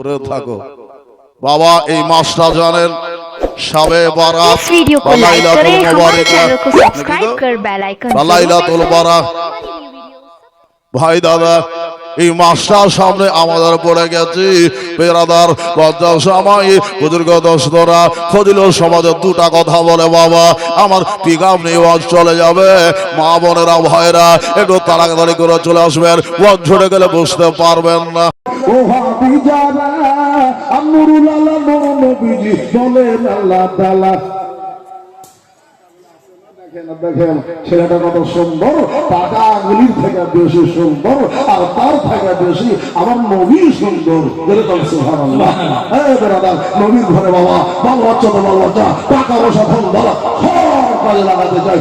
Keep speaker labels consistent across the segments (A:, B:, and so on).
A: দূরে থাকো। বাবা এই মাসটা জানেন শাবে বারাত
B: वीडियो को लाइक करें, हमारे चैनल को
A: নাকি
B: सब्सक्राइब
A: গো?
B: कर बेल आइकन
A: লাইলাতুল বারাত। ভাই দাদা এই মাসটা সামনে আমাদের পড়ে গেছে বেরাদার লজ্জার সময় বুজুর্গ দোস্তরা ফজিলত সমাজে দুটা কথা বলে বাবা আমার পিকআপ নিয়ে ওয়াজ চলে যাবে, মা বোনেরা ভাইরা একটু তাড়াতাড়ি করে চলে আসবেন, ওয়াজ ঝরে গেলে বুঝতে পারবেন না।
C: ও হাবি যারা আমরুল আল্লাহ নবীজি বলেন আল্লাহ তাআলা দেখেন ছেলেটা কত সুন্দর, টাকা আঙুলির থেকে বেশি সুন্দর, আর তার থেকে বেশি আমার নবী সুন্দর। সুবহানাল্লাহ। নবীর ঘরে বাবা বাল বাচ্চা তো বাল বাচ্চা, টাকা পয়সা ধন বালা সব কাজে লাগাতে চাই।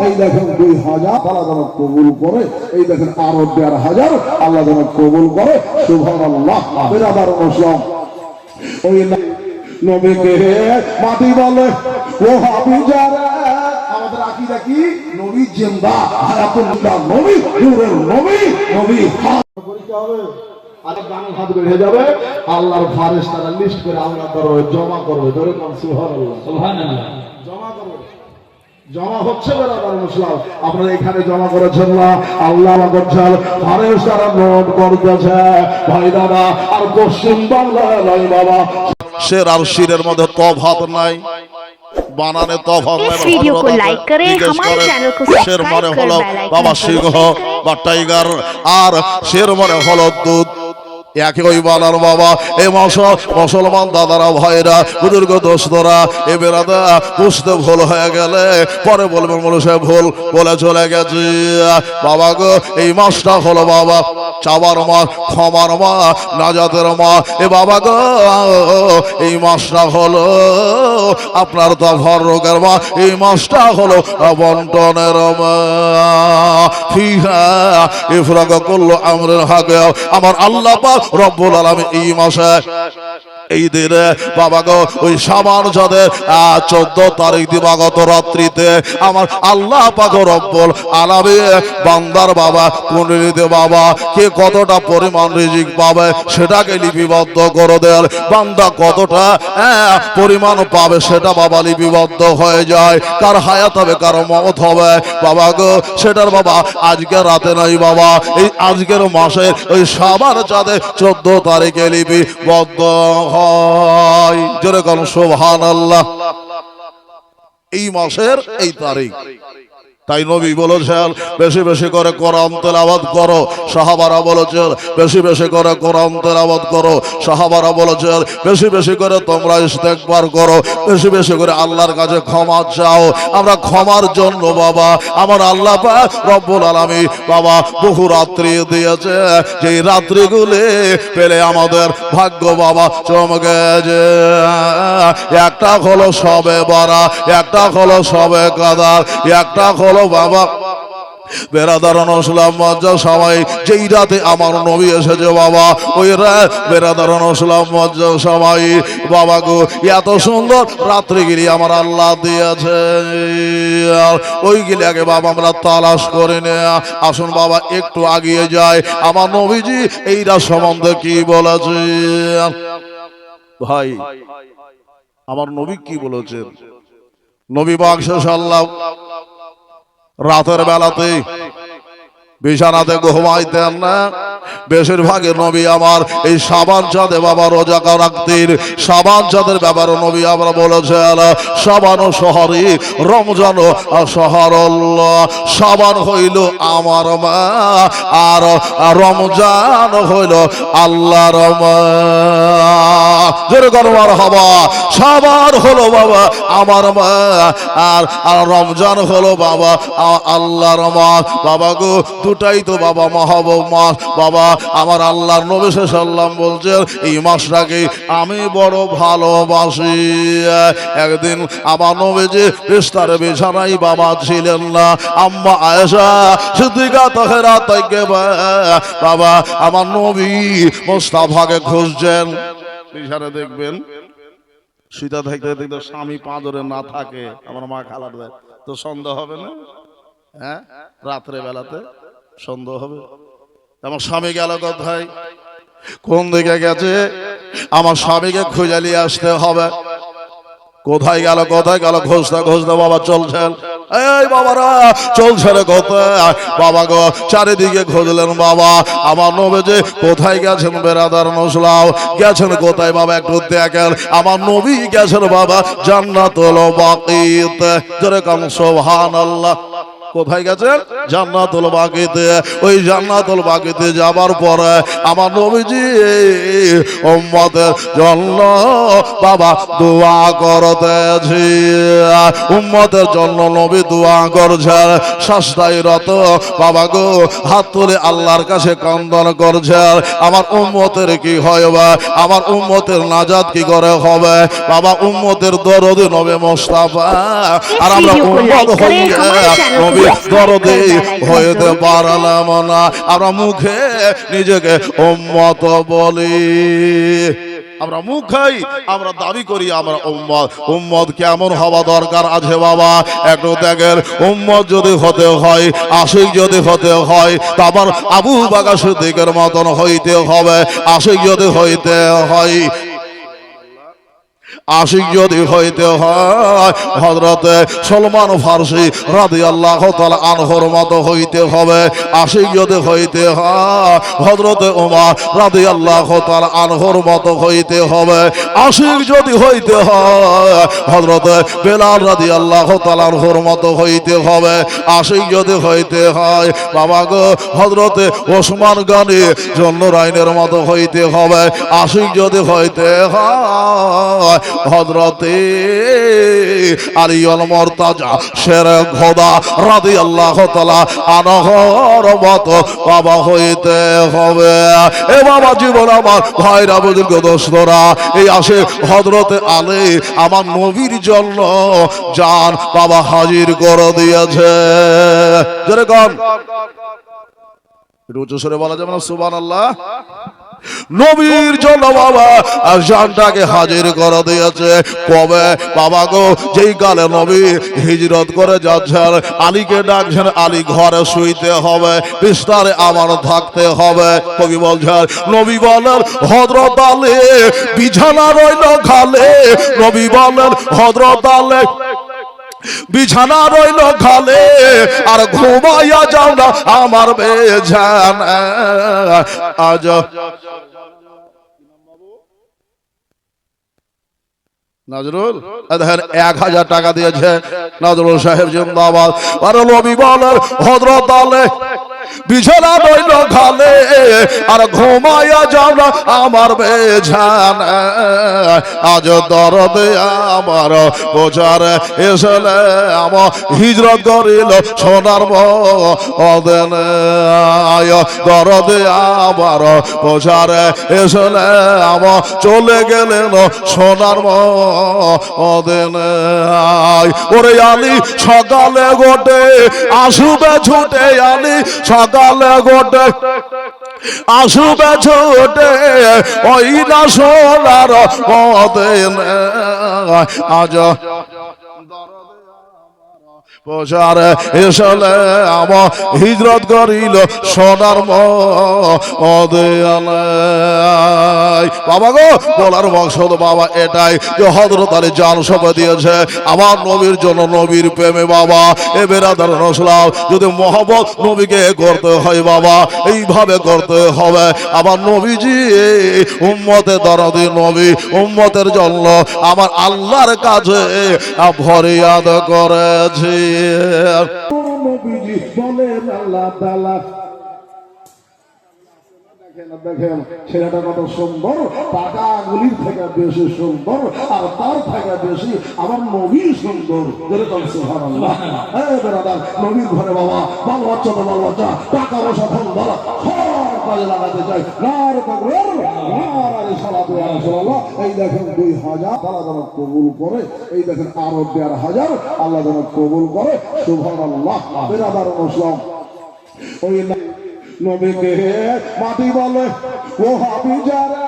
C: এই দেখেন 2000 আল্লাহ যেন কবুল করে, এই দেখেন আরো 1500 আল্লাহ যেন কবুল করে। সুবহানাল্লাহ। বেরাদার মুসলিম ওই নবীকে মাটি বলে ও হাবি যারা আমাদের আকীদা কি নবী জিন্দা হায়াতুল্লাহ নবী নূরের নবী নবী পরীক্ষা হবে আর গান হাত বের হয়ে যাবে, আল্লাহর ফেরেশতারা লিস্ট করে আল্লাহ দরবারে জমা করবে। ধরে নাম সুবহানাল্লাহ সুবহানাল্লাহ। জমা করবে, জমা হচ্ছে বেরাদার মুসলিম। আপনারা এখানে জমা করেছেন না, আল্লাহ বলছেন ফেরেশতারা নোট করতেছে ভাই দাদা। আর পশ্চিম বাংলায় নয় বাবা,
A: শের আর শিরের মধ্যে তফাৎ নাই, বানানে তফাৎ নাই।
B: इस वीडियो को लाइक करें, हमारे चैनल को
A: শের
B: सब्सक्राइब
A: মানে
B: कर
A: হলো
B: बेल आइकन
A: বাবা সিংহ বা টাইগার, আর শের মানে হলো দুধ। একই ওই বানার বাবা এই মুসলমান দাদারা ভাইরা বুজুর্গ দোস্তরা এ বেরাদা বুঝতে ভুল হয়ে গেলে পরে বলবেন মনুষ্য ভুল বলে চলে গেছি। বাবা গো এই মাসটা হলো বাবা চাবার মা, ক্ষমার মা, নাজাতের মা। এ বাবা গো এই মাসটা হলো আপনার দফার রোগের মা, এই মাসটা হলো বন্টনের মা। ফিহা ইফরাগ কুল্লু আমরিন হাকিম। আমার আল্লাহ পাক রব্বুল আলামিন এই মাসে এই দিনে বাবা গো ওই শাবান যাদের 14 তারিখ দিবাগত রাত্রিতে আমার আল্লাহ পাক রব্বুল আলামিন বান্দার বাবা কুণ্ডলিতে বাবা কে কতটা পরিমাণ রিজিক পাবে সেটাকে লিপিবদ্ধ করে দেন। বান্দা কতটা পরিমাণ পাবে সেটা বাবা লিপিবদ্ধ হয়ে যায়। কার হায়াত হবে কার মওত হবে বাবা গো সেটার বাবা আজকে রাতে নাই বাবা, এই আজকের মাসে ওই শাবান যাদের 14 তারিখে লিপিবদ্ধ হয়। জোরে কোন সুবহানাল্লাহ। এই মাসের এই তারিখ, তাই নবী বলেছেন বেশি বেশি করে কোরআন তেলাওয়াত করো। সাহাবারা বলেছেন বেশি বেশি করে কোরআন তেলাওয়াত করো। সাহাবারা বলেছেন বেশি বেশি করে তোমরা ইস্তেগফার করো, বেশি বেশি করে আল্লাহর কাছে ক্ষমা চাও। আমরা ক্ষমার জন্য বাবা আমার আল্লাহ পাক রব্বুল আলামিন বাবা বহু রাত্রি দিয়েছে, যে রাত্রিগুলি পেলে আমাদের ভাগ্য বাবা চমকে যে। একটা হলো সবে বারাত, একটা হলো সবে কদর, একটা হলো বাবা বেরাদারান ইসলাম মজ্জা সবাই যেই রাতে আমার নবী এসেছে বাবা ওই রাত বেরাদারান ইসলাম মজ্জা সবাই বাবা গো এত সুন্দর রাত্রিগিরি আমার আল্লাহ দিয়েছে। ওইগুলি আগে বাবা আমরা তালাশ করে নে। আসুন বাবা একটু আগিয়ে যায় আমার নবীজি এইটা সম্বন্ধে কি বলেছে। ভাই আমার নবী কি বলেছেন? নবী পাক সাল্লাল্লাহু রাতের বেলাতে বিছানাতে ঘুমাইতেন না। বেশিরভাগের নবী আমার এই শাবান চাঁদে বাবা রোজা রাখতেন। শাবান চাঁদের ব্যাপারে নবী আমরা বলেছেন শাবান শহরে রমজান শহরুল্লাহ। শাবান হইল আমার মা আর রমজান হইল আল্লাহর মা। জোরে করে মারহাবা। শাবান হলো বাবা আমার মা আর রমজান হলো বাবা আল্লাহর মা। বাবা গো দুটাই তো বাবা মাহবুব মাস বাবা। আমার আল্লাহর নবী সাল্লাল্লাহু বলছেন এই মাসটাকে আমি বড় ভালোবাসি। একদিন আমার নবীজি বিস্তারে বিছানায় বাবা ছিলেন না, আম্মা আয়েশা সিদ্দিকা তাহেরা তাইয়্যিবা বাবা আমার নবী মুস্তাফাকে খুঁজছেন। বিছানায় দেখবেন সীতা থাকতে দেখতে স্বামী পাঁজরে না থাকে আমার মা খালার দেয় তো সন্দেহ হবে না? হ্যাঁ রাত্রে বেলাতে সন্দেহ হবে? আমার স্বামী গেল কোথায়, কোন দিকে গেছে? আমার স্বামীকে খুঁজে নিয়ে আসতে হবে। কোথায় গেল কোথায় গেল খুঁজতে খুঁজতে বাবা চলছেন। এই বাবারা চলছে রে কোথায়? বাবা গো চারিদিকে খুঁজলেন বাবা, আমার নবী যে কোথায় গেছেন বেরাদার নসলাও, গেছেন কোথায় বাবা একটু দেখেন। আমার নবী গেছেন বাবা জান্নাতুল বাকিতে। জোরে কাম সুবহানাল্লাহ। কোথায় গেছেন? জান্নাতুল বাকিতে। ওই জান্নাতুল বাকিতে যাবার পরে আমার নবীজি উম্মতের জন্য বাবা দোয়া করতেছি, উম্মতের জন্য নবী দোয়া করছেন, শাস্তাইরত বাবা গো হাত তুলে আল্লাহর কাছে কান্দন করছেন। আমার উম্মতের কি হবে, আমার উম্মতের নাজাত কি করে হবে বাবা? উম্মতের দরদে নবী মুস্তাফা, আর আমরা উম্মত হয়ে নবী দরদে হইতে পারলাম না। আমরা মুখে নিজেকে উম্মত বলি, আমরা মুখাই আমরা দাবি করি আমরা উম্মত। উম্মত কেমন হওয়া দরকার আছে বাবা একটু দেখেন। উম্মত যদি হতে হয়, আশিক যদি হতে হয়, তারপর আবু বকর সিদ্দিকের মতন হইতে হবে। আশিক যদি হইতে হয়, আশিক যদি হইতে হয় হযরতে সলমান ফারসি রাদিয়াল্লাহু তাআলা আনহুর মতো হইতে হবে। আশিক যদি হইতে হয় হযরতে ওমর রাদিয়াল্লাহু তাআলা আনহুর মতো হইতে হবে। আশিক যদি হইতে হয় হযরতে বেলাল রাদিয়াল্লাহু তাআলা আনহুর মতো হইতে হবে। আশিক যদি হইতে হয় বাবা গো হযরতে ওসমান গনি জন্নুরাইনের মতো হইতে হবে। আশিক যদি হইতে হয় হযরতে আলিউল মুরতাজা শেরে খোদা রাদিয়াল্লাহু তাআলা আনহুর মতো বাবা হইতে হবে। এ বাবা জীবন আমার ভাইরা বুজুর্গ দোস্তরা, এই আসে হযরতে আলী আমার নবীর জন্য জান বাবা হাজির করে দিয়েছে। জোরে গান একটু উচ্চ স্বরে বলা যাবে না সুবহানাল্লাহ? নবীর জন্য বাবা জানটাকে হাজির করে দিয়েছে। কবে বাবা গো? যেই কালে নবী হিজরত করে যাচ্ছেন, আলীকে ডাকছেন, আলী ঘরে শুইতে হবে, বিস্তারে আমার থাকতে হবে। কবি বলছেন নবী বলেন হযরত আলী বিছানা রইল খালে, নবী বলেন হযরত আলী বিছানা রইল খালে, আর ঘুমাইয়া যাও না আমার বিছানা। আজ নজরুল দেখেন 1000 টাকা দিয়েছে নজরুল সাহেব জিন্দাবাদ। আর নবী বলেন হযরত আলী বিছানা রইল খালে, আর ঘুমাইয়া যাও না আমার বিছানা। আজ দরদে আমার বোঝারে এসলে আমার হিজরত করিল সোনার মদিনা। দরদে আমার বোঝারে এসলে আমার চলে গেলেন সোনার মদিনা। ওরে আলী সকালে গোটে আসবে ছুটে, আলী সকালে গোটে আসবে ছুটে, ওই না সোনার মদিনা। আজ প্রচারে এসলে আমার হিজরত করিল সোনার মদিনা। বাবা গো বলার মকসদ বাবা এটাই যে হযরত আলী জান সঁপে দিয়েছে আমার নবীর জন্য, নবীর প্রেমে বাবা। এ বেরাদার নসলাও যদি মহব্বত নবীকে করতে হয় বাবা এইভাবে করতে হবে। আমার নবীজি উম্মতের দরদি নবী, উম্মতের জন্য আমার আল্লাহর কাছে ফরিয়াদ করেছি।
C: নবীজি বলেন আল্লাহ তাআলা দেখেন ছেলেটা কত সুন্দর, টাকাগুলির থেকে বেশি সুন্দর, আর তার থেকে বেশি আমার নবী সুন্দর। সুবহানাল্লাহ। এই বেরাদার নবীর ঘরে বাবা বাল বাচ্চা তো বাল বাচ্চা, টাকা পয়সা ধন বালা সব কাজে লাগাতে চাই। নার তাকবীর নার আলী সালাতু ইয়া রাসূলুল্লাহ। এই দেখেন 2000 আল্লাহ যেন কবুল করে, এই দেখেন আরো 1500 আল্লাহ যেন কবুল করে। সুবহানাল্লাহ। বেরাদার মুসলিম ওই নবীকে মাটি বলে ও হাবি যারা।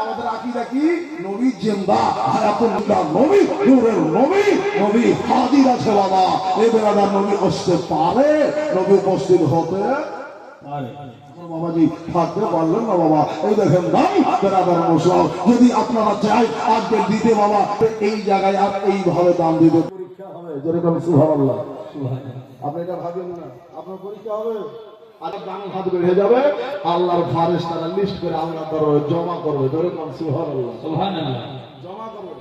C: আমাদের আকীদা কি? নবী জিন্দা, হায়াতুল্লাহ নবী, নূরের নবী, নবী হাজির আছে বাবা। এই বেরাদার নবী আসতে পারে, নবী উপস্থিত হতে পারে। বাবাজি থাকতে পারলেন না বাবা, এই দেখেন নাই বেরাদার মুসলিম, যদি আপনারা চাই আজকে দিতে বাবা, এই জায়গায় আর এইভাবে দাম দিতে পরীক্ষা হবে, যেরকম সুবহানাল্লাহ। আপনি এটা ভাবেন না, আপনার পরীক্ষা হবে, আর দাম হাত বেড়ে যাবে, আল্লাহর ফারেশতারা লিস্ট করে আল্লাহর দরবারে জমা করবে, যেরকম সুবহানাল্লাহ সুবহানাল্লাহ জমা করবে।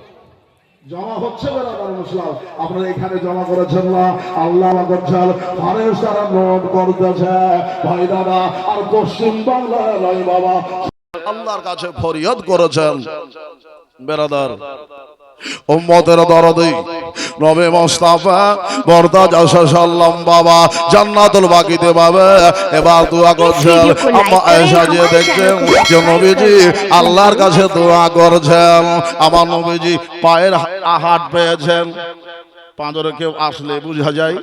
C: জমা হচ্ছে বেরাদার মুসলিম, আপনারা এখানে জমা করেছেন না, আল্লাহ করছেন ফারেশতারা নোট করতেছে ভাই দাদা, আর পশ্চিম বাংলায় নয় বাবা,
A: আল্লাহর কাছে ফরিয়াদ করেছেন বেরাদার উম্মতের দরদি নবী মুস্তাফা মুর্তজা সাল্লাল্লাহু বাবা জান্নাতুল বাকিতে পাবে। এবার দোয়া করছেন আম্মা আয়েশা, যে দেখছেন যে নবীজি আল্লাহর কাছে দোয়া করছেন, আমার নবীজি পায়ের আহাট পেয়েছেন। পাঁজরে কেউ আসলে বুঝা যায়,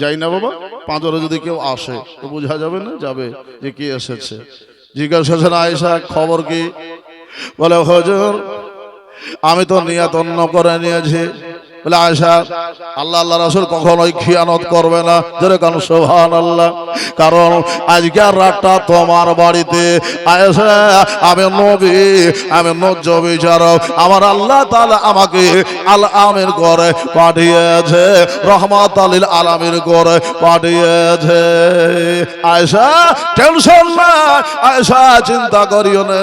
A: যাই না বাবা, পাঁজরে যদি কেউ আসে তো বুঝা যাবে না, যাবে যে কি এসেছে। জিজ্ঞাসা করেছেন আয়েশা খবর কি? বলে হুজুর আমি তো নিয়ত অন্য করে নিয়েছি। বলে আয়েশা আল্লাহ আল্লাহ রাসূল কখনোই খিয়ানত করবে না, যেরকম সুবহানাল্লাহ, কারণ আজকের রাতটা তোমার বাড়িতে আয়েশা আমি নবী, আমি নজ্জ বিচারক, আমার আল্লাহ তাআলা আমাকে আল আমির করে পাঠিয়েছে, রহমাতাল লিল আলামিন করে পাঠিয়েছে। আয়েশা টেনশন না, আয়েশা চিন্তা করিও না,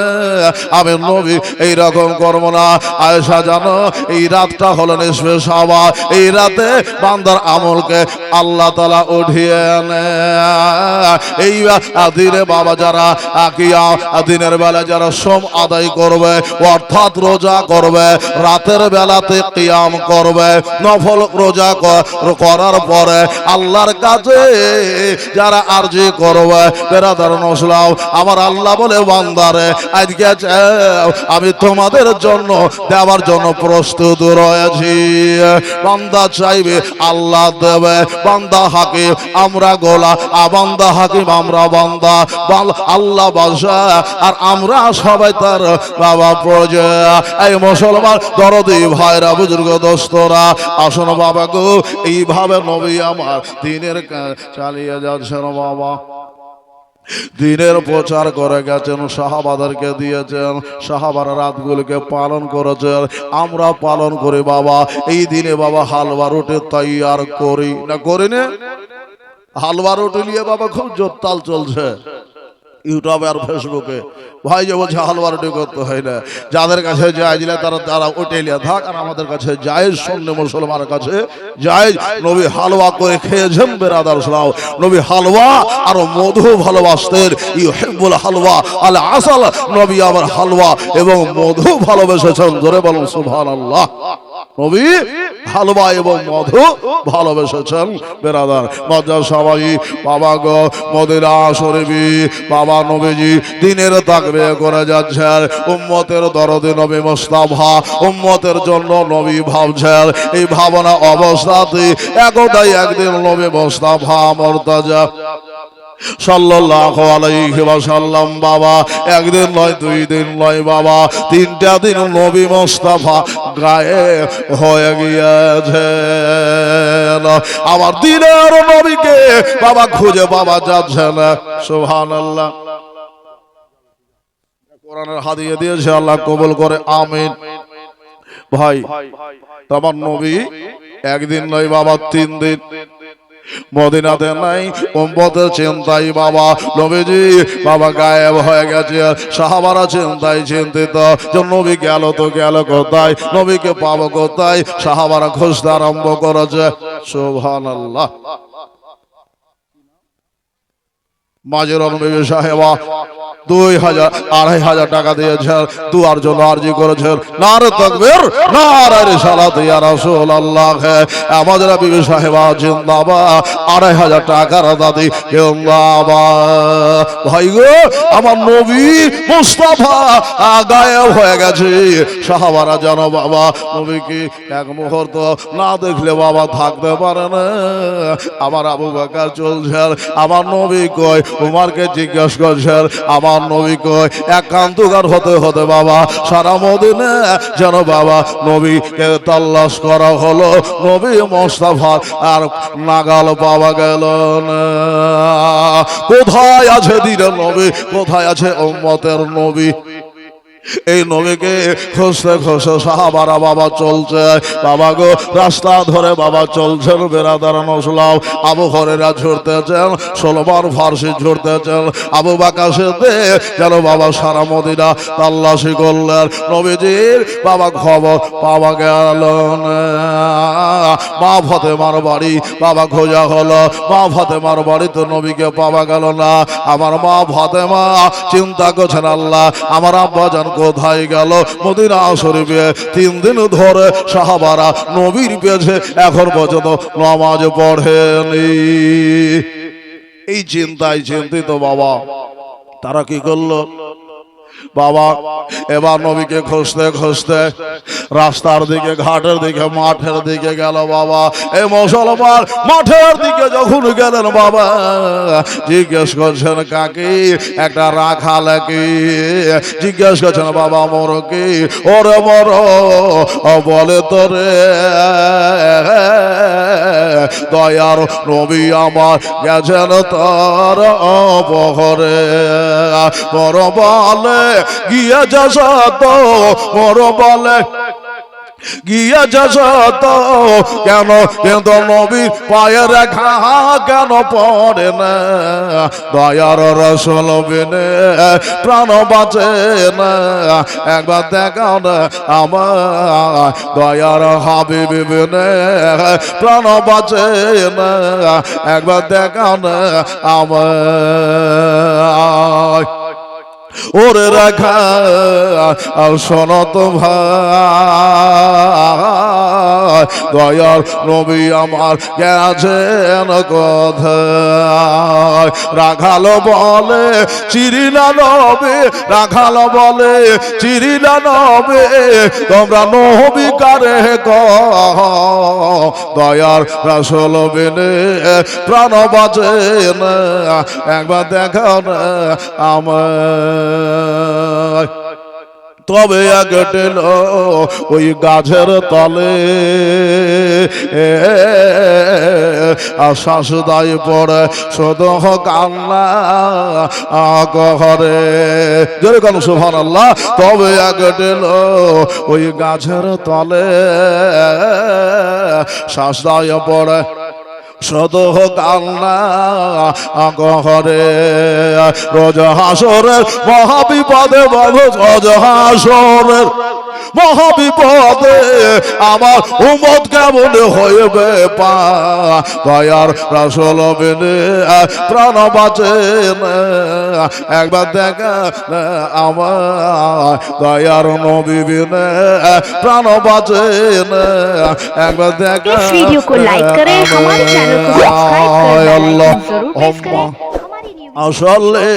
A: আমি নবী এইরকম করব না। আয়েশা জানো এই রাতটা হলো নিসফে শাবান, এই রাতে বান্দার আমলকে আল্লাহ তাআলা উঠিয়ে নেয়। এই দিনে বাবা যারা দিনের বেলা যারা সোম আদায় করবে, অর্থাৎ রোজা করবে, রাতের বেলাতে কিয়াম করবে, নফল রোজা করার পরে আল্লাহর কাছে যারা আরজি করবে, বেরাদার মুসলিম আমার আল্লাহ বলে বান্দারে আজকে আমি তোমাদের জন্য দেওয়ার জন্য প্রস্তুত রয়েছি। বান্দা চাইবে আল্লাহ দেবে, বান্দা হাকিম আমরা গোলা, বান্দা হাকিম আমরা বান্দা, আল্লাহ বাদশা আর আমরা সবাই তার বাবা প্রজা। এই মুসলমান দরদি ভাইরা বুজুর্গ দোস্তরা আসুন বাবা গো, এইভাবে নবী আমার দিনের চালিয়ে যাচ্ছেন বাবা, দিনের প্রচার করে গেছেন, সাহাবাদেরকে দিয়েছেন, সাহাবারা রাতগুলোকে পালন করেছেন, আমরা পালন করি বাবা। এই দিনে বাবা হালুয়া রুটি তৈয়ার করি না, করি না? হালুয়া রুটি নিয়ে বাবা খুব জোরতাল চলছে ইউটিউবে আর ফেসবুকে। ভাই যে বলছে হালুয়া রুটি করতে হয় না, যাদের কাছে জায়েজ না তারা ওটাই লিয়ে থাক, আর আমাদের কাছে জায়েজ, সন্নি মুসলমানের কাছে জায়েজ। নবী হালুয়া করে খেয়েছেন বেরাদার সালাম, নবী হালুয়া আর মধু ভালোবাসতেন, ইউহিব্বুল হালুয়া আল আসাল, নবী আমার হালুয়া এবং মধু ভালোবেসেছেন, জোরে বলুন সুবহানাল্লাহ। নবী হালুয়া এবং মধু ভালোবেসেছেন বেরাদার মজ্জা সবাই বাবা গো। মদিনা শরীফে বাবা নবীজি দিনের তাকবীর করে যাচ্ছেন, উম্মতের দরদে নবী মুস্তাফা উম্মতের জন্য নবী ভাবছেন। এই ভাবনা অবস্থাতে একটাই একদিন নবী মুস্তাফা মুর্তজা সাল্লাল্লাহু আলাইহি ওয়াসাল্লাম বাবা একদিন নয়, দুই দিন নয় বাবা, তিনটা দিন নবী মুস্তাফা গায়েব হয়ে গিয়েছে। আমার দিনের নবীকে বাবা খুঁজে বাবা যাচ্ছে না, সুবহানাল্লাহ। কোরআনের হাদিয়া দিয়েছে, আল্লাহ কবুল করে আমিন। ভাই আমার নবী একদিন নয় বাবা, তিন দিন মদিনাতে নাই, উম্মতের চিন্তাই বাবা নবীজি বাবা গায়েব হয়ে গেছে। সাহাবারা চিন্তায় চিন্তিত যে নবী গেল তো গেল কোথায়, নবীকে পাবো কোথায়, সাহাবারা খুঁজতে আরম্ভ করেছে। সুবহানাল্লাহ। মাজরুল বিবি সাহেবা 2000 2500 টাকা দিয়েছেন, দুয়ার জন্য আরজি করেছেন। নারে তাকবীর, নারে রিসালাত ইয়া রাসূলুল্লাহ। আমাদের বিবি সাহেবা জিন্দাবাদ, 2500 টাকার দাদি জিন্দাবাদ। ভাই গো আমার নবী মুস্তাফা গায়েব হয়ে গেছে। সাহাবারা জানো বাবা নবীকে এক মুহূর্ত না দেখলে বাবা থাকতে পারে না। আমার আবু বকর চলছেন, আমার নবী কই, উমারকে জিজ্ঞেস করছেন আমার নবী কই। একান্তকার হতে হতে বাবা সারা মদিনা যেন বাবা নবীকে তালাশ করা হলো, নবী মোস্তফার আর নাগাল পাওয়া গেল না। কোথায় আছে দিনের নবী, কোথায় আছে উম্মতের নবী? এই নবীকে খুঁজতে খুঁজতে সাহাবারা বাবা চলছে, বাবা গো রাস্তা ধরে বাবা চলছেন। বেরাদার নসলাম আবু হরেরা ঝরতেছেন, সলমান ফার্সি ঝরতেছেন, আবু বাকা সিদ্দিক যেন বাবা সারা মদিনা তাল্লাশি করলেন। নবীজির বাবা খবর পাওয়া গেল না। মা ফাতেমার বাড়ি বাবা খোঁজা হলো, মা ফাতেমার বাড়িতে নবীকে পাওয়া গেল না। আমার মা ফাতেমা চিন্তা করছেন আল্লাহ আমার আব্বা জান কোথায় গেল। মদিনা শরীফে 3 দিন ধরে সাহাবারা নবীর পেছে এখন পর্যন্ত নামাজ পড়েনি। এই চিন্তায় চিন্তিত বাবা তারা কি করলো বাবা, এবার নবীকে খুঁজতে খুঁজতে রাস্তার দিকে, ঘাটের দিকে, মাঠের দিকে গেল বাবা। এই মুসলমান মাঠের দিকে যখন গেলেন বাবা জিজ্ঞেস করছেন কাকি, একটা রাখাল কি? জিজ্ঞেস করছেন বাবা মর কি? ওরে মর বলে তোরে দয়ার নবী আমার গেছেন তার অপহরে। বড় বলে গিয়ে যাস তো, বড় বলে গিয়ে যাস তো কেন, কিন্তু নবীর পায়ের ঘা কেন পড়ে না? দয়ার রসুল বিনে প্রাণ বাঁচে না। একবার দেখাও না আমার দয়ার হাবিব বিনে প্রাণ বাঁচে না। একবার দেখাও না আমার ওরে রাখা শোনত ভাই দয়ার নবী আমার গেছেন কোথায়। রাখালো বলে চিরিনা নবী, রাখালো বলে চিরিনা নবী তোমরা নবী কারে কহ। দয়ার রাসূল বিনে প্রাণ বাঁচে না। একবার দেখাও না আমার। তবে আগেটেল ওই গাছের তলে শাশুদাই পড়ে শুধু কান্না করে। জোরে কোন সুবহানাল্লাহ। তবে আগেটেল ওই গাছের তলে শাশুদাই পড়ে শুধু কান্না করে। রোজ হাসরের মহাবিপদে বাবু, রোজ হাসরের মহাবিপদে আমার উম্মত কেমন হইবে পা। দয়ার রাসূল বিনে প্রাণ বাঁচে না। একবার দেখা আমার দয়ার নবী বিনে প্রাণ বাঁচে না। একবার দেখা
B: इस वीडियो को लाइक करें, हमारे चैनल को सब्सक्राइब करें,
A: আল্লাহ
B: जरूर प्रेस करें हमारी न्यू
A: আসলে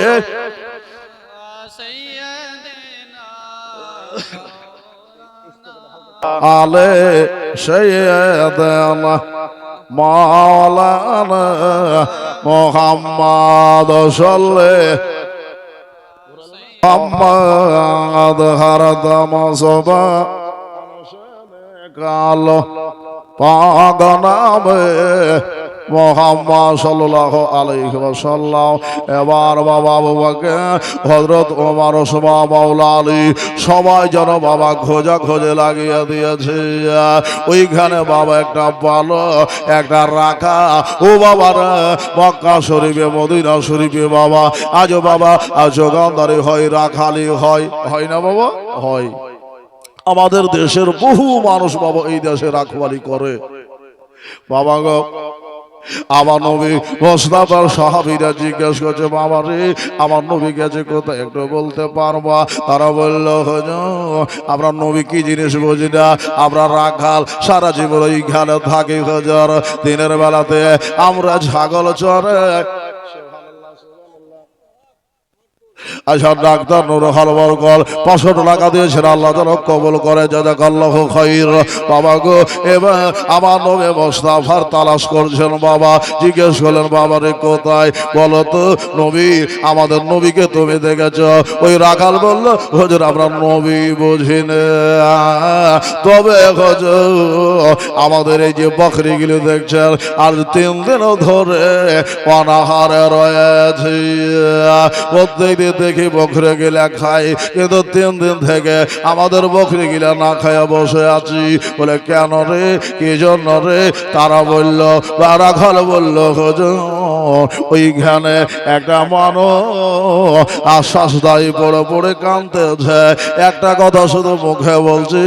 A: আলে সৈয়দনা মাওলানা মুহাম্মদ সাল্লাল্লাহু মুহাম্মদ হরদম সবা কালো পাক নামে মুহাম্মদ সাল্লাল্লাহু আলাইহি ওয়াসাল্লাম। এবার বাবা বাবাকে হযরত ওমর ওসমান মাওলা আলী সবাই যেন বাবা খোঁজা খোঁজে লাগিয়ে দিয়েছে। ওইখানে বাবা একটা ভালো একটা রাখা ও বাবার মক্কা শরীফে মদিনা শরীফে বাবা আজও বাবা যোগানদারি হয়, রাখালি হয়, হয় না বাবা? হয়। আমাদের দেশের বহু মানুষ বাবা এই দেশে রাখওয়ালি করে বাবা গো। আমার নবী মোস্তফার সাহাবীরা জিজ্ঞেস করছে বাবা রে আমার নবী গেছে কোথায় একটু বলতে পারবা? তারা বলল হুজুর আমরা নবী কি জিনিস বুঝি না, আমরা রাখাল সারা জীবন এইখানে থাকি হুজুর। দিনের বেলাতে আমরা ছাগল চড়ে আচ্ছা ডাক্তার নুর হলবর কল 500 টাকা দিয়েছেন, আল্লাহ যেন কবুল করে, জাযাকাল্লাহু খাইর। বাবা গো, এবার আমার নবী মুস্তাফার তালাশ করছেন বাবা। জিজ্ঞেস করলেন, বাবা রে কোথায় বলো তো নবী, আমাদের নবীকে তুমি দেখেছ? ওই রাখাল বলল, হুজুর আমরা নবী বুঝি না, তবে হুজুর আমাদের এই যে বকরিগুলো দেখছেন আর 3 দিন ধরে অনাহারে রয়েছে, প্রত্যেকদিন দেখি বকরি গিলা খাই, কিন্তু 3 দিন থেকে আমাদের বকরি গিলা না খাইয়া বসে আছি। বলে কেন রে, কি জন্য রে? তারা বলল, রাখাল বলল, হুজুর ওইখানে একটা মানুষ আশ্বাস দায়ী পড়ে পড়ে কাঁদতেছে, একটা কথা শুধু মুখে বলছি,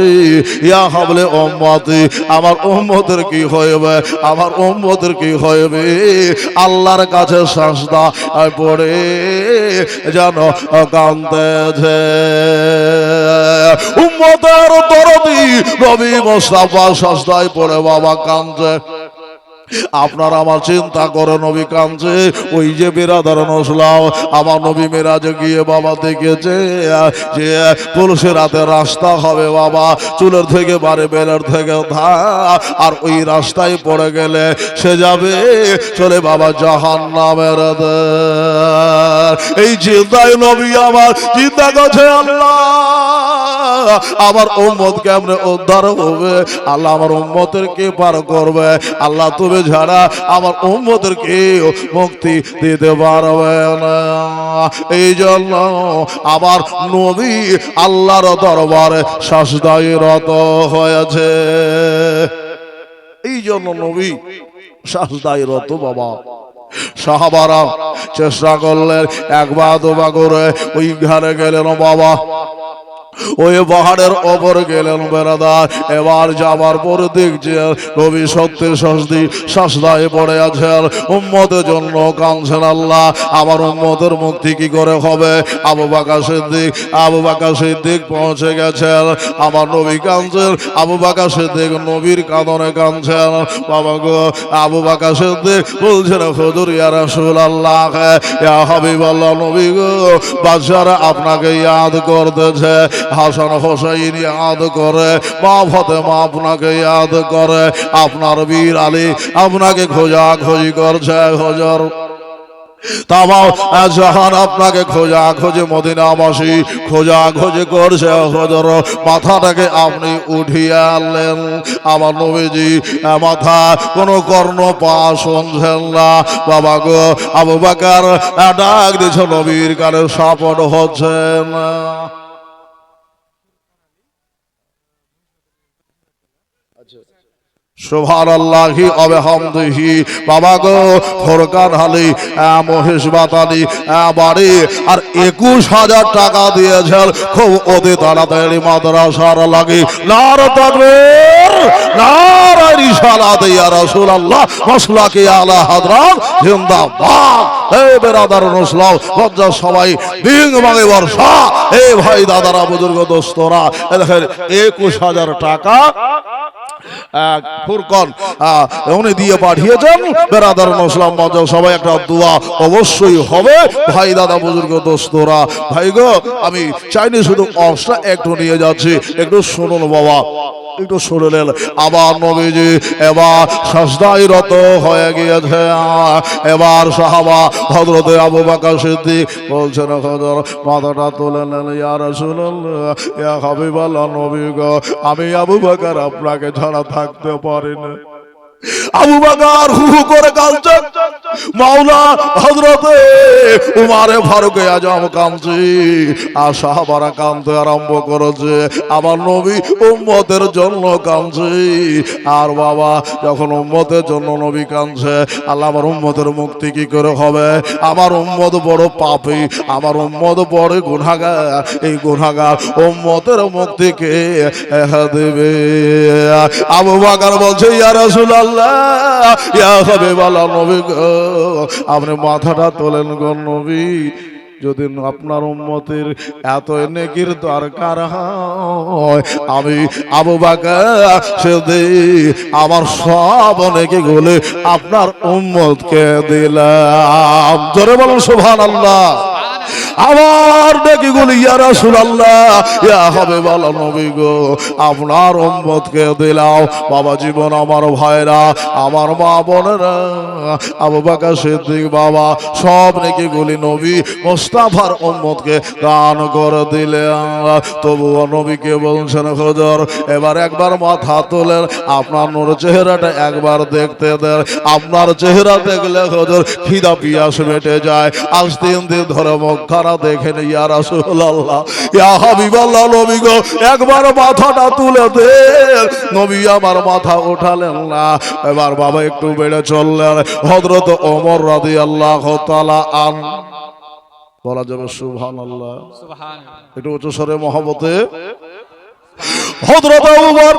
A: ইয়া হাবলে উম্মতি, আমার উম্মতের কি হইবে, আমার উম্মতের কি হইবে? আল্লাহর কাছে সাজদা পড়ে যেন কাঁদতেছে। উম্মতের দরদি নবী মুস্তাফা সাজদায় পড়ে বাবা কাঁদছে। আপনার আমার চিন্তা করে নবী কাঁদছে। ওই যে বিরাদার নসলাম আমার নবী মেরাজে গিয়ে বাবা দেখেছে যে পুরুষের হাতে রাস্তা হবে বাবা, চুলের থেকে বাড়ি বেলের থেকে ধা, আর ওই রাস্তায় পড়ে গেলে সে যাবে চলে বাবা জাহান্নামের। এই চিন্তায় নবী আমার চিন্তা করছে, আল্লাহ আমার উম্মত কেমনে উদ্ধার হবে, আল্লাহ আমার উম্মতের কে পার করবে, আল্লাহ তুমি ছাড়া আমার উম্মতের কেউ মুক্তি দিতে পারবে না। এই জন্য আমার নবী আল্লাহর দরবারে সাজদায় রত হয়েছে। এই জন্য নবী সাজদায় রত বাবা। সাহাবারা চেষ্টা করলেন, একবার দুবার করে ওই ঘরে গেলেন বাবা, ওই পাহাড়ের ওপর গেলেন বেড়াদার। এবার যাবার পরে দেখছে নবী সত্যি সস্তি সাজদায় পড়ে আছেন, উম্মতের জন্য কাঁদছেন। আল্লাহ আমার উম্মতের মুক্তি কি করে হবে? আবু বকর সিদ্দিক পৌঁছে গেছেন, আমার নবী কাঁদছেন, আবু বকর সিদ্দিক নবীর কাঁদনে কাঁদছেন। বাবা গো, আবু বকর সিদ্দিক বলছেন, হুজুর ইয়া রাসূলুল্লাহ, ইয়া হাবিবাল্লাহ, নবী গো বাদশারা আপনাকে ইয়াদ করতেছে, হাসান হোসেন ইয়াদ করে, মা ফাতেমা আপনাকে ইয়াদ করে, আপনার বীর আলী আপনাকে খোঁজাখুঁজি করছে। হুজুর তামাও জাহান আপনাকে খোঁজাখুঁজি, মদিনাবাসী খোঁজাখুঁজি করছে। হুজুর মাথাটাকে আপনি উঠিয়ে আনলেন। আমার নবীজি মাথা কোনো কর্ণ পা শুনছেন না। বাবা গো, আবু বকর ডাক দিয়েছে, নবীর কানে সাপোর্ট হচ্ছে না। সুবহানাল্লাহি ওয়া বিহামদিহি। বাবা গো, ফোরকান আলী মহেশ বাতালি বাড়ি আর 21,000 টাকা দিয়েছেন খুব অতি তাড়াতাড়ি মাদ্রাসার লাগে। নারে তাকবীর, নারে রিসালাত, ইয়া রাসূলুল্লাহ, মাসলাকি আলা হযরত জিন্দাবাদ। এই বেরাদার নসলাও লজ্জা সবাই বিং মাগে বর্ষা। এই ভাই দাদারা বুজুর্গ দোস্তরা, দেখেন 21,000 টাকা ফুরকান উনি দিয়ে পাঠিয়েছেন। বেরাদার মুসলাম মজা সবাই একটা দোয়া অবশ্যই হবে। ভাই দাদা বুজুর্গ দোস্তরা, ভাই গো আমি চাইনি শুধু অবস্থা একটু নিয়ে যাচ্ছি, একটু শুনুন বাবা, একটু শুনলেন। আবার নবীজি এবার সাজদায় রত হয়ে গিয়েছে। এবার সাহাবা হযরতে আবু বকর সিদ্দিক বলছেন, হুজুর মাথাটা তুলে নেন, ইয়া রাসূলুল্লাহ, ইয়া হাবিবাল্লাহ, নবী গো আমি আবু বকর আপনাকে ছাড়া থাকতে পারি না। আবু বকর হু হু করে কাঁদছে। মাওলা হযরতে উমারে ফারুক আজম কাঁদছে, আর সাহাবারা কাঁদতে আরম্ভ করেছে। আমার নবী উম্মতের জন্য কাঁদছে। আর বাবা যখন উম্মতের জন্য নবী কাঁদছে, আল্লাহ আমার উম্মতের মুক্তি কি করে হবে? আমার উম্মত বড় পাপী, আমার উম্মত বড় গুনাহগার। এই গুনাহগার উম্মতের মুক্তি কে দেবে? আবু বকর বলছে, ইয়া রাসূলুল্লাহ, ইয়া হাবিবাল্লাহ, নবী গো আপনি মাথাটা তোলেন গো নবী। যদি আপনার উম্মতের এত নেকির দরকার হয়, আমি আবু বকর সিদ্দিক আমার সব নেকি গুলো আপনার উম্মতকে দিলাম। জোরে বলুন সুবহানাল্লাহ। আমার নেকিগুলি ইয়া রাসূলুল্লাহ ইয়া হাবিবাল্লাহ নবী গো আপনার উম্মতকে দিলাও। বাবা জীবন আমার ভাইরা, আমার মা বোনেরা, আবু বকর সিদ্দিক বাবা সব নেকিগুলি নবী মুস্তাফার উম্মতকে দান করে দিলেন। তবুও নবীকে বলছেন হুজুর এবার একবার মাথা তোলেন, আপনার নূর চেহারাটা একবার দেখতে দেন। আপনার চেহারা দেখলে হুজুর খিদা পিয়াস মেটে যায়। আজ 3 দিন ধরে মুখ খানা দেখেন ইয়া রাসূলুল্লাহ ইয়া হাবিবাল্লাহ নবী গো একবার মাথাটা তুলে দে। নবী আমার মাথা উঠালেন না। এবার বাবা একটু বেড়ে চললেন। হযরত ওমর রাদিয়াল্লাহু তাআলা আন বলা যাবে সুবহানাল্লাহ, একটু উচ্চ স্বরে মহব্বতে হযরত ওমর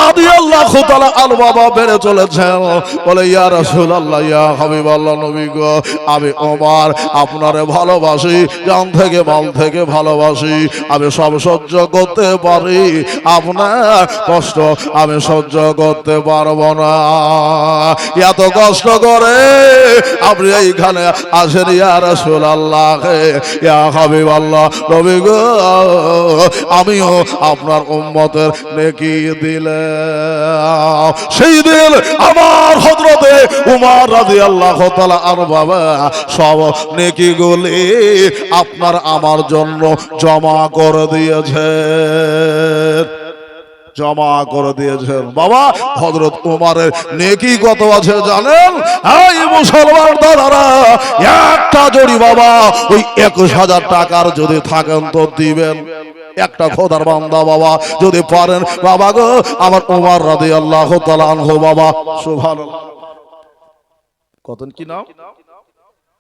A: রাদিয়াল্লাহু তাআলা আনহু বাবা বেড়ে চলেছেন। বলে ইয়া রাসূলুল্লাহ ইয়া হাবিবাল্লাহ নবী গো আমি ওমর আপনারে ভালোবাসি, জান থেকে মাল থেকে ভালোবাসি। আমি সব সহ্য করতে পারি, আপনার কষ্ট আমি সহ্য করতে পারবো না। এত কষ্ট করে আপনি এইখানে আসেন ইয়া রাসূলুল্লাহ ইয়া হাবিবাল্লাহ নবী গো আমিও আপনার উম্মতের নেকি দিলে। সেই দিন আমার হযরতে উমর রাদিয়াল্লাহু তাআলা আনহু বাবা সব নেকিগুলি আপনার আমার জন্য জমা করে দিয়েছে, জমা করে দিয়েছেন। বাবা হযরত উমরের নেকি কত আছে জানেন? এই মুসলমান দাদারা একটা জড়ি বাবা ওই 21,000 টাকার যদি থাকেন তো দিবেন। একটা খোদার বান্দা বাবা যদি পারেন বাবা গো আমার ওমর রাদিয়াল্লাহু তাআলা আনহু বাবা সুবহানাল্লাহ কতন কি নাম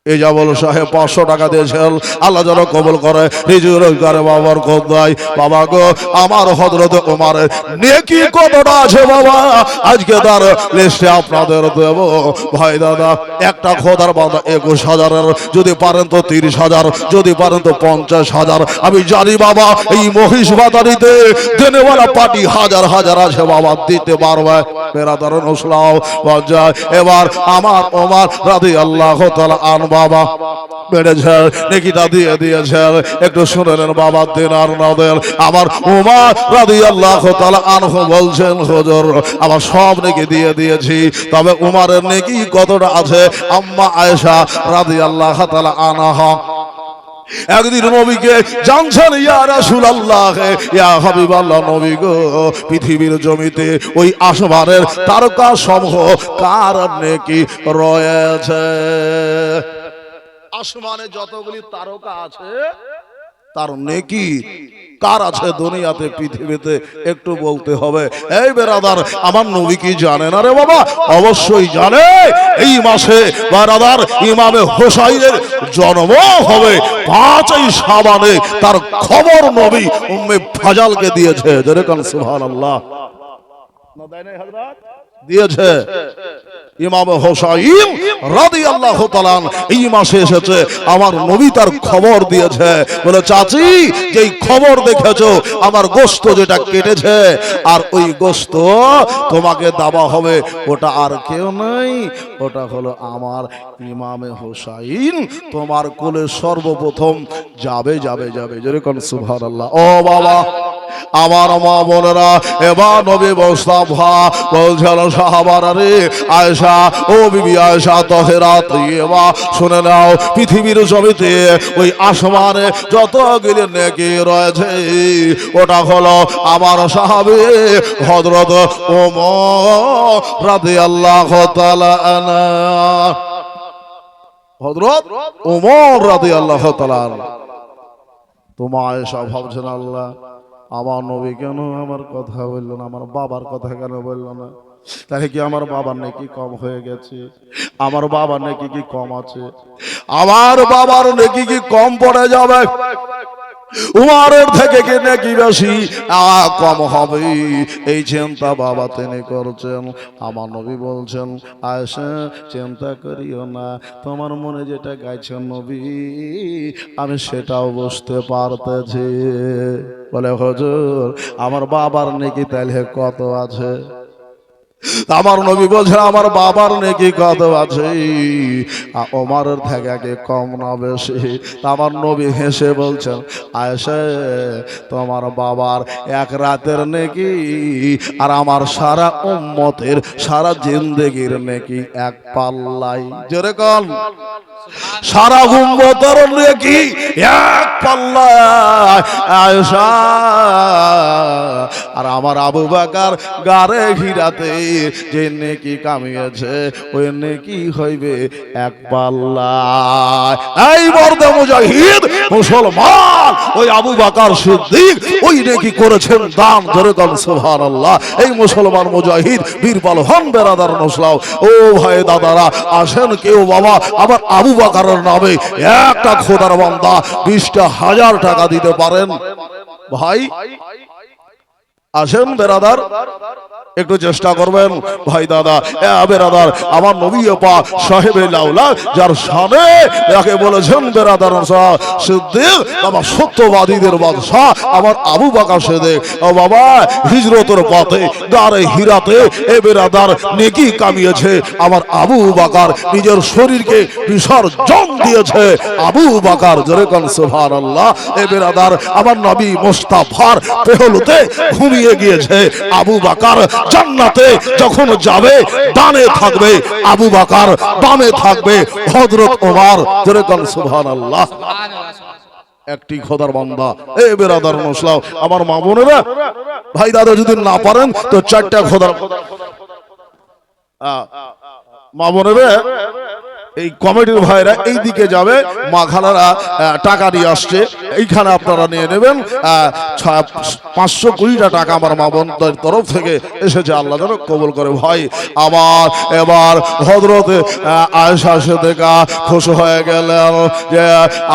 A: এজাবল সাহেব 500 টাকা দিয়েছেন। আল্লাহ যেন কবুল করে, রিজিক রোজগারে বাবার কত দেয়। বাবা গো আমার হযরত ওমরের নেকি কতটা আছে বাবা আজকে তার লিস্টে আপনাদের দেব। ভাই দাদা একটা খোদার বান্দা 21,000 যদি পারেন তো 30,000, যদি পারেন তো 50,000। আমি জানি বাবা এই মহিষ বাতারিতে দেনেওয়ালা পার্টি হাজার হাজার আছে বাবা, দিতে পারবে। বেরাদার নসলাও বাজা এবার আমার ওমর রাদিয়াল্লাহু তাআলা আনহু বাবা বেড়েছে নেকিটা দিয়ে দিয়েছেন। একটু শুনে নেন বাবা দিনার নাদের আমার ওমর রাদিয়াল্লাহু তাআলা আনহু বলছেন হুজুর আমার সব নেকি দিয়ে দিয়েছি, তবে ওমরের নেকি কতটা আছে? আম্মা আয়েশা রাদিয়াল্লাহু তাআলা আনহা একদিন নবীকে জানছেন ইয়া রাসূলুল্লাহ ইয়া হাবিবাল্লাহ নবী গো পৃথিবীর জমিতে ওই আসমানের তারকা সমূহ কার নেকি রয়েছে? আসমানে যতগুলি তারকা আছে তার নেকি কার আছে দুনিয়াতে পৃথিবীতে একটু বলতে হবে। এই বেরাদার আমার নবী কি জানে না রে বাবা? অবশ্যই জানে। এই মাসে বেরাদার ইমামে হোসাইনের জন্ম হবে 5ই শাবানে। তার খবর নবী উম্মে ফাজালকে দিয়েছে। যেরকম সুবহানাল্লাহ না দেয় নাই হযরত দিয়েছে। ইমাম হোসাইন রাদিয়াল্লাহু তাআলা এই মাসে এসেছে, আমার নবী তার খবর দিয়েছে। বলে চাচি যেই খবর দেখেছো আমার গোশত যেটা কেটেছে আর ওই গোশত তোমাকে দেওয়া হবে, ওটা আর কেউ নাই, ওটা হলো আমার ইমামে হোসাইন। তোমার কোলে সর্বপ্রথম যাবে যাবে যাবে। যেরকম সুবহানাল্লাহ। ও বাবা আমার মা বোনেরা এবার নবী মুস্তাফা বলছেন সাহাবারা রে আয়েশা ও বিবি আয়েশা তাহেরা তয়্যিবা শুনে নাও পৃথিবীর জমিতে ওই আসমানে যতগুলি নেকি রয়েছে ওটা হলো আমার সাহাবী হযরত ওমর রাদিয়াল্লাহু তাআলা আনহু। হযরত ওমর রাদিয়াল্লাহু তাআলা তোমা আয়েশা ভাবছেন আল্লাহ আমার নবী কেন আমার কথা বললো না, আমার বাবার কথা কেন বললো না? তাহলে কি আমার বাবার নেকি কম হয়ে গেছে? আমার বাবার নেকি কি কম আছে? আমার বাবার নেকি কি কম পড়ে যাবে? উমরের থেকে কি নেকি বেশি কম হবে? এই চিন্তা বাবা তিনি করছেন। আমার নবী বলছেন আয়েশা চিন্তা করিও না, তোমার মনে যেটা গাইছে নবী আমি সেটাও বুঝতে পারতেছি। বলে হুজুর আমার বাবার নেকি তাহলে কত আছে? আমার নবী বলছেন আমার বাবার নেকি কত আছে, ওমরের থেকে কি কম না বেশি? আমার নবী হেসে বলছেন আয়েশা তোমার বাবার এক রাতের নেকি আর আমার সারা উম্মতের সারা জিন্দেগির নেকি এক পাল্লাই। জোরে কোন সারা উম্মতের নেকি এক পাল্লায় আয়েশা, আর আমার আবু বকর গারে হীরাতে যে নেকি কামিয়েছে ওই নেকি হইবে এক পাল্লায়। এই মর্দে মুজাহিদ মুসলমান ওই আবু বকর সিদ্দিক ওই নেকি করেছেন দান। ধরে কোন সুবহানাল্লাহ। এই মুসলমান মুজাহিদ বীর পালোয়ান বেরাদার নসলাও ও ভাই দাদারা আসেন কেউ বাবা আবার আবু বকরের নামে একটা খোদার বান্দা 20,000 টাকা দিতে পারেন ভাই? আসেন বেরাদার একটু চেষ্টা করবেন ভাই দাদা বেরাদার। আমার নবী পাক সাহেবে লাউলা যার শানে যাকে বলেছেন বেরাদার সিদ্দিক বাবা সত্যবাদীদের বাদশা আমার আবু বকর সিদ্দিক ও বাবা হিজরতের পথে গারে হীরাতে এ বেরাদার নেকি কামিয়েছে আমার আবু বকর, নিজের শরীরকে বিসর্জন দিয়েছে আবু বকর। জোরে কোন সুবহানাল্লাহ। এ বেরাদার আমার নবী মুস্তাফার পেহলুতে ঘুমিয়ে গিয়েছে আবু বকর। জান্নাতে যখন যাবে ডানে থাকবে আবু বকর, বামে থাকবে হযরত ওমর। জোরে কোন সুবহানাল্লাহ। একটি খোদার বান্দা এ বেরাদার নসলাও আমার মা বোনেরা ভাই দাদা যদি না পারেন তো 4টা খোদার মা বোনেরা এই কমিটির ভাইরা এই দিকে যাবে, মা খালারা টাকা নিয়ে আসছে এইখানে আপনারা নিয়ে নেবেন। 520 টাকা আমার মা বোনদের তরফ থেকে এসেছে, আল্লাহ যেন কবুল করে। ভাই আমার এবার হযরতে আয়েশা সিদ্দিকা খুশি হয়ে গেলেন যে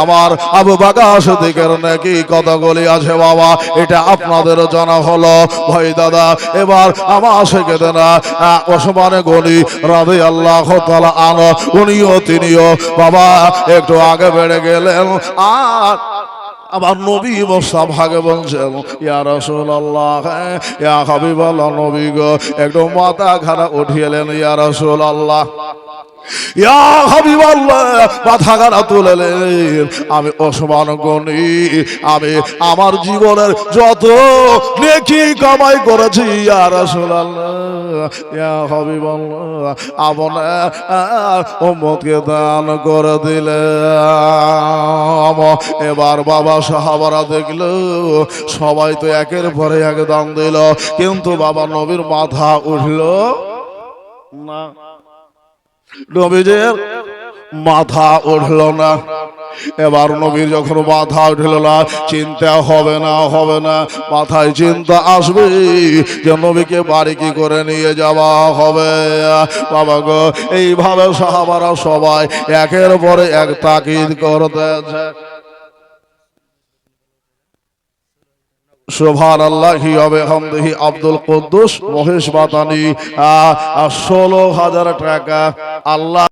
A: আমার আবু বকর সিদ্দিকের নাকি কতগুলি আছে বাবা এটা আপনাদের জানা হলো ভাই দাদা। এবার আমার শেখে না ওসমানে গনি রাদিয়াল্লাহু তাআলা আনহু উনিও তিনিও বাবা একটু আগে বেড়ে গেলেন। আর আমার নবী মুস্তাফাকে বলছেন ইয়া রাসূলুল্লাহ ইয়া হাবিবাল্লাহ নবী গো একটু মাথা খানা উঠিয়েলেন ইয়া রাসূলুল্লাহ ইয়া হাবিবাল্লাহ মাথা খানা তুলেলেন। আমি ওসমান গনি আমি আমার জীবনের যত নেকি কামাই করেছি ইয়া রাসূলুল্লাহ ইয়া হাবিবাল্লাহ আপনার উম্মতকে দান করে দিলাম। এবার বাবা সাহাবারা দেখলো সবাই তো একের পরে এক দান দিল কিন্তু বাবা নবীর মাথা উঠল না, নবীজের মাথা উঠল না। এবার নবীর যখন মাথা উঠল না চিন্তা হবে না মাথায় চিন্তা আসবে যে নবীকে বাড়ি কি করে নিয়ে যাওয়া হবে। বাবা গো এইভাবে সাহাবারা সবাই একের পরে এক তাকিদ করতেছে। সুবহানাল্লাহি ওয়া বিহামদিহি আব্দুল কুদ্দুস মহেশ বাতানি 16,000 টাকা আল্লাহ